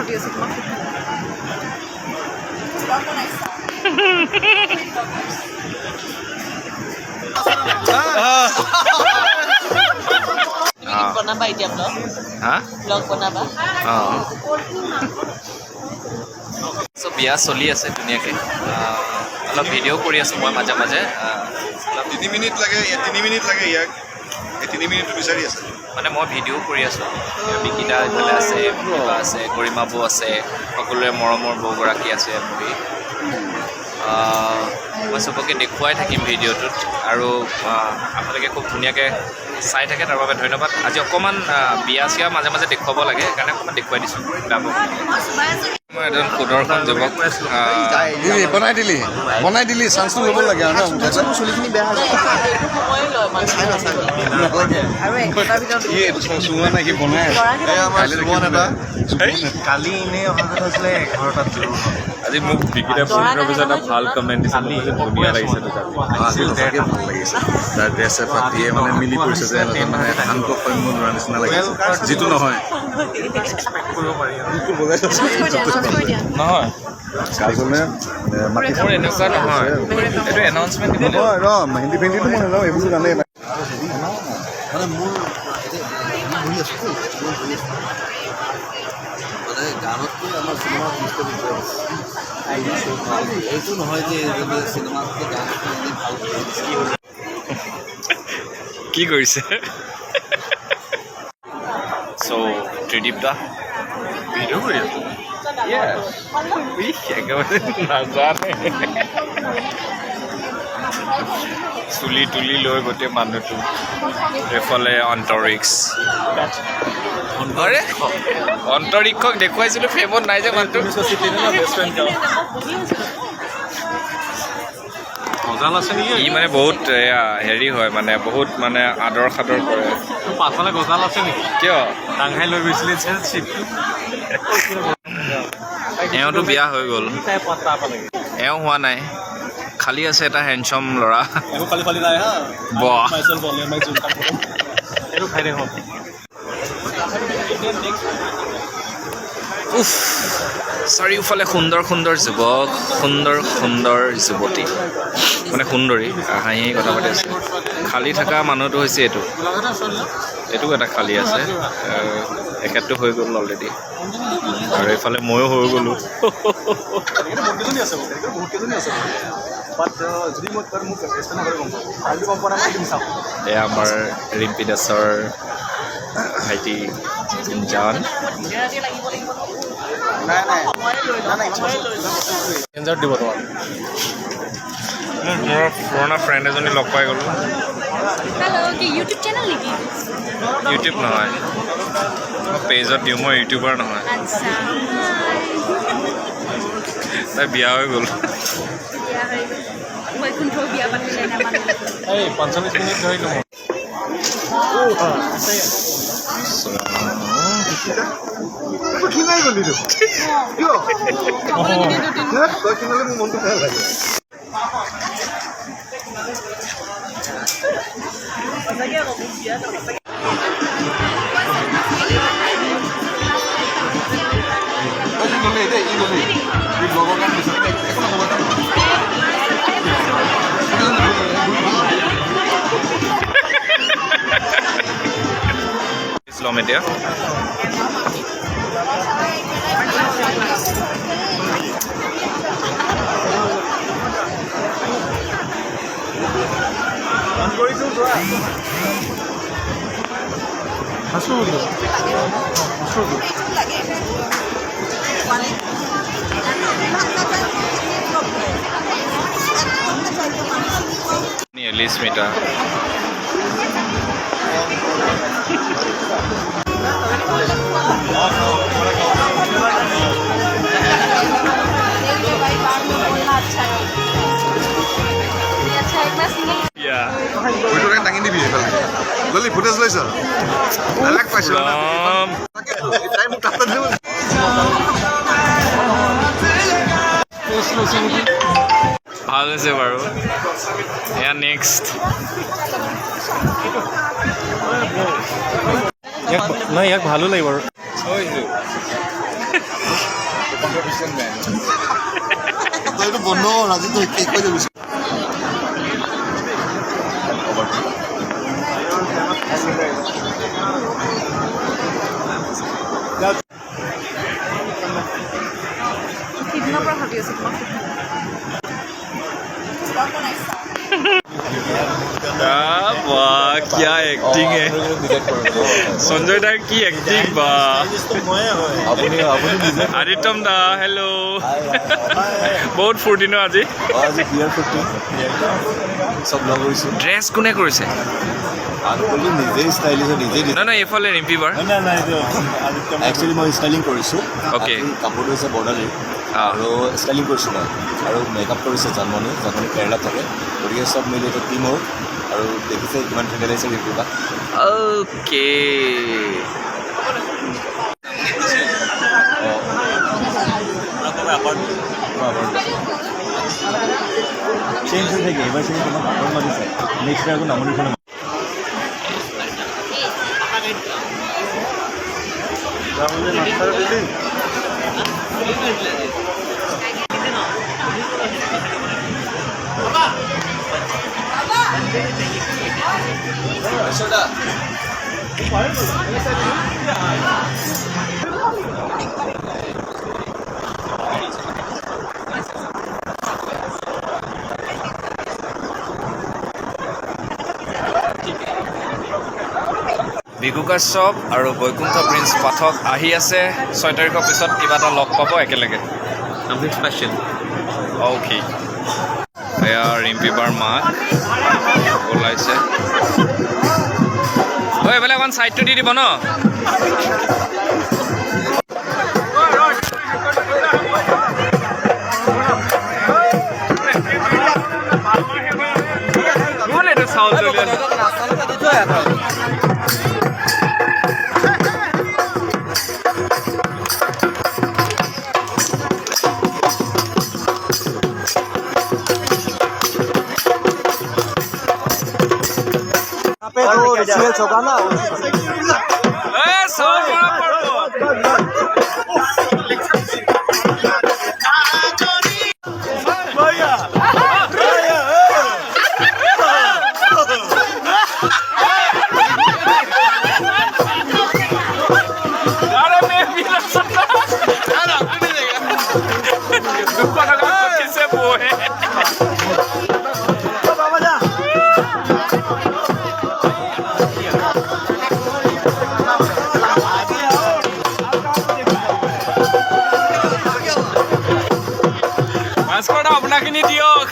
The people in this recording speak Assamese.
ভাবি আছোঁ তোমাক বনাবা এতিয়া ব্লগ ব্লগ বনাবা সব বিয়া চলি আছে ধুনীয়াকৈ অলপ ভিডিঅ' কৰি আছোঁ মই মাজে মাজে 3 মিনিট লাগে 3 মিনিট লাগে ইয়াক 3 মিনিট বিচাৰি আছে মানে মই ভিডিঅ' কৰি আছোঁ বিকিতা এইফালে আছে কিবা আছে গৰিমা বৌ আছে সকলোৰে মৰমৰ বৌগৰাকী আছে বুলি মই চবকে দেখুৱাই থাকিম ভিডিঅ'টোত আৰু আপোনালোকে খুব ধুনীয়াকৈ চাই থাকে তাৰ বাবে ধন্যবাদ আজি অকণমান বিয়া চিয়া মাজে মাজে দেখুৱাব লাগে সেইকাৰণে অকণমান দেখুৱাই দিছোঁ গাব মই এজন সুদৰ্শন যুৱক বনাই দিলি চান্সটো ল'ব লাগে আৰু চুলিখিনি বেয়া কালি এনেই অহা কথা আছিলে 11টাত আজি মোক বিকিতা পোন্ধৰ পিছত এটা ভাল কমেণ্ট দিছে ধুনীয়া লাগিছে ভাল লাগিছে তাৰ ড্ৰেছে পাতিয়ে মানে মিলি পৰিছে যে মানে শান্ত সৌম্য ল'ৰা নিচিনা লাগিছে যিটো নহয় নহয় কাজলে মোৰ এনেকুৱা নহয় এইটো এনাউন্সমেণ্ট দিব মেহেন্দি ফেন্দিটো মই নাযাওঁ এইবোৰ জানেই মানে মোৰ ঘূৰি আছোঁ মানে গানতকৈ আমাৰ চিনেমা এইটো নহয় যে চিনেমাতকৈ গানটো এনেই ভাল কি কৰিছে চ' ত্ৰিদীপ দা ভিডিঅ' কৰি আছোঁ একেবাৰে নাজানে চুলি তুলি লৈ গোটেই মানুহটো এইফালে অন্তৰিক্ষ অন্তৰিক্ষক দেখুৱাইছিলোঁ ফেমত নাই যে মানুহটো ই মানে বহুত হেৰি হয় মানে বহুত মানে আদৰ সাদৰ কৰে পাছফালে গজাল আছে নেকি কিয় ডাঙাই লৈ গৈছিলে এওঁতো বিয়া হৈ গ'ল এওঁ হোৱা নাই খালী আছে এটা হেণ্ডচম ল'ৰা বাহ উফ চাৰিওফালে সুন্দৰ সুন্দৰ যুৱক সুন্দৰ সুন্দৰ যুৱতী মানে সুন্দৰী হাঁহি হাঁহি কথা পাতি আছে খালী থকা মানুহটো হৈছে এইটো এটা খালী আছে এখেতটো হৈ গ'ল অলৰেডি আৰু এইফালে ময়ো হৈ গ'লোঁ এয়া আমাৰ ৰিম্পি দাসৰ ভাইটি জান দিব তোমাৰ মোৰ পুৰণা ফ্ৰেণ্ড এজনী লগ পাই গ'লোঁ ইউটিউব নহয় মই পেজত দিওঁ মই ইউটিউবাৰ নহয় তাই বিয়া হৈ গ'ল 45 মিনিট ধৰিলোঁ খিনাই গ'লি কিয় তই খিনালে মোৰ মনটো বেয়া লাগে ইছলাম এতিয়া Lismita yeah video kan tangin di video kali loli footage loisa alak paisho time kata dulu ভাল হৈছে বাৰু এয়া নেক্সট নাই ইয়াক ভালো লাগিব আৰু এইটো বন্ধ ৰাজি তই কি কৈ দিবি সিদিনৰ পৰা ভাবি আছো তোমাক वाह क्या एक्टिंग है संजय दा की एक्टिंग बा आदित्यम दा हेलो बहुत फूर्ति न আজি ड्रेस কোনে কৰিছে নাই এফালে ৰিম্পি বাৰ একচুৱেলি মই ষ্টাইলিং কৰিছোঁ অ'কে কাপোৰটো হৈছে বৰ্ডালী আৰু ষ্টাইলিং কৰিছোঁ মই আৰু মেকআপ কৰিছে জানমণি কেৰেলাত থাকে গতিকে চব মিলি এটা টিমৰ আৰু দেখিছে কিমান ধুনীয়া লাগিছে ৰিভিউ বা অ'কে চেঞ্জ হৈ থাকে এইবাৰ চেঞ্জ তোমাক কাপোৰ মাৰিছে নেক্সট আকৌ নামনিখন বিকু কাশ্যপ আৰু বৈকুণ্ঠ প্ৰিন্স পাঠক আহি আছে 6 তাৰিখৰ পিছত কিবা এটা লগ পাব একেলগে সামথিং স্পেচিয়েল অ'কে এয়া ৰিম্পি বাৰ মাক ওলাইছে ঐ এইফালে অকণ ছাইডটো দি দিব ন চাউল रिचुअल्स होगा ना আপোনাখিনি দিয়ক